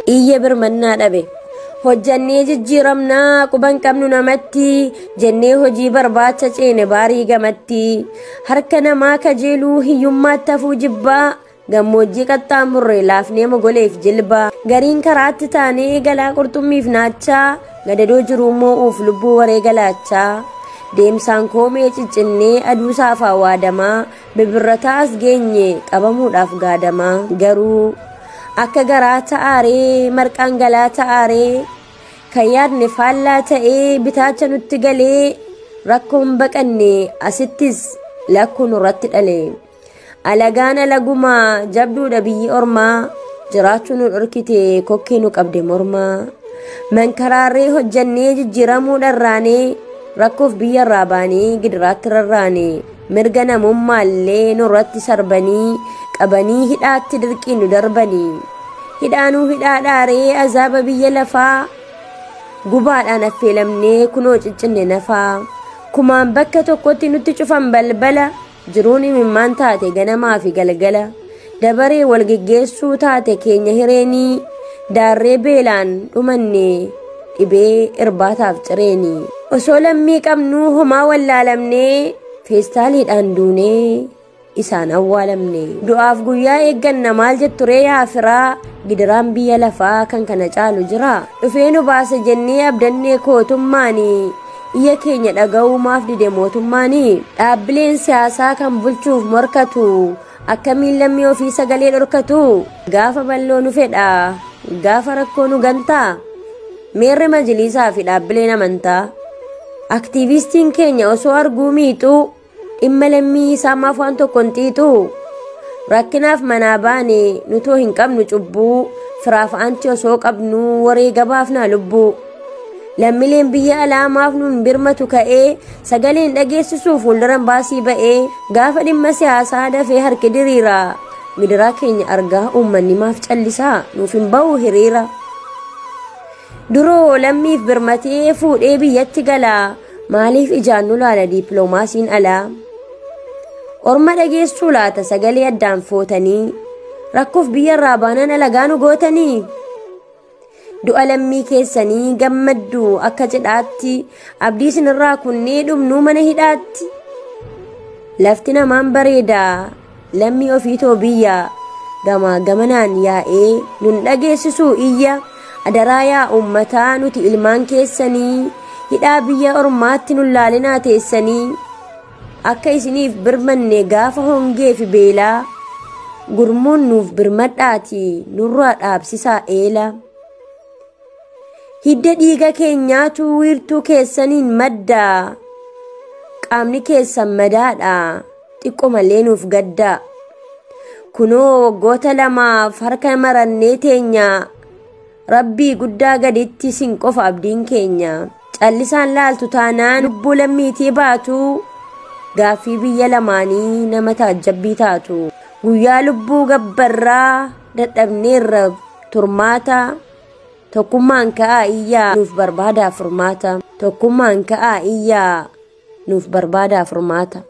iyya birmannaa dhabe. Hojjannee jijjiiramnaa quban qabnu namatti jennee hojii barbaacha ceene baarii gamatti harka namaa kajeeluu hiyyummaatti hafuu jibbaa gammoojjii qaxxaamurree laafnee mogoleef jilbaa gariin karaatti taanee galaa qurxummiif naachaa gadadoo jiruu moo'uuf lubbuu waree galaachaa deemsaan koomee ciccinnee aduu saafaa waadamaa bibirrataas geenye qabamuudhaaf gaadamaa garuu akka garaa ta'aaree marqaan galaa ta'aaree kan yaadne faallaa ta'ee bitaacha nutti galee rakkoon baqanne asittis lakkuu nurratti dhalee alagaan alagumaa jabduudha biyyi ormaa jiraachuu nu dhorkite kokkee nu qabde mormaa mankaraarree hojjannee jijjiiramuu dharraanee rakkoof biyya irraa baanee gidiraatti rarraane mirga namummaallee nurratti sarbanii qabanii hidhaatti dirqii nu darbanii hidhaanuu hidhaadhaaree azaaba biyya lafaa gubaadhaan affeelamnee kunoo ciccinne nafaa kumaan bakka tokkotti nutti cufan balbala jiruun imimmaan taate ganamaa fi galgala dabaree wal geggeessuu taate keenya hireenii daarree beelaan dhumanne dhibee irbaataaf cireenii osoo lammii qabnuu homaa wallaalamnee feestaaliidhaan duunee isaan awwaalamne du'aaf guyyaa eegganna maal jetturee yaafiraa gidiraan biyya lafaa kan kana caalu jira dhufee nu baase jennee abdannee kootummaanii iyya keenya dhaga'uu maaf dide mootummaanii dhaabbileen siyaasaa kan bulchuuf morkatu akkamiin lammii ofii sagalee dhorkatu gaafa balloo nu fedha gaafa rakkoo nu gantaa meerri majliisaa fi dhaabbileen amantaa aktiivistiin keenya osoo arguu miixuu dhimma lammii isaa maaf waan tokkoon xiixu rakkinaaf manaa baane nutoo hin qabnu cubbuu firaaf aanti osoo qabnu waree gabaafnaa lubbuu lammileen biyya alaa maaf nu hin birmatu ka'ee sagaleen dhageessisuuf fuulduran baasii ba'ee gaafa dhimma siyaasaa dafee harki diriira gidiraa keenya argaa uummanni maaf callisaa nuuf hin ba'u hiriira duroo lammiif birmatee fuudhee biyyatti galaa maaliif ijaan nu laala diippiloomaasiin alaa orma dhageessuu laata sagalee addaan footanii rakkoof biyya irraa baanan alagaa nu gootanii du'a lammii keessanii gammaddu akka cidhaatti abdii isinirraa kunnee dhumnuu mana hidhaatti lafti namaan bareedaa lammii ofiitoo biyya gamaa gamanaan yaa'ee nun dhageessisuu iyya adaraa yaa uummataa nuti ilmaan keessanii hidhaa biyya ormaatti nun laalinaa teessanii akka isiniif birmanne gaafa hongee fi beelaa gurmuun nuuf birmadhaati nurraa dhaabsisaa eela hidda dhiiga keenyaatu wiirtuu keessaniin maddaa qaamni keessan madaadha xiqqoo malee nuuf gaddaa kunoo waggoota lamaaf harka marannee teenya rabbii guddaa gaditti sin qofa abdiin keenya callisaan laaltu taanaan lubbuu lammiitii baatu gaaffii biyya lamaanii nama taajjabbii taatu guyyaa lubbuu gabbarraa dadhabneerra turmaata tokkummaan ka'aa iyyaa nuuf barbaadaa furmaata tokkummaan ka'aa iyyaa nuuf barbaadaa furmaata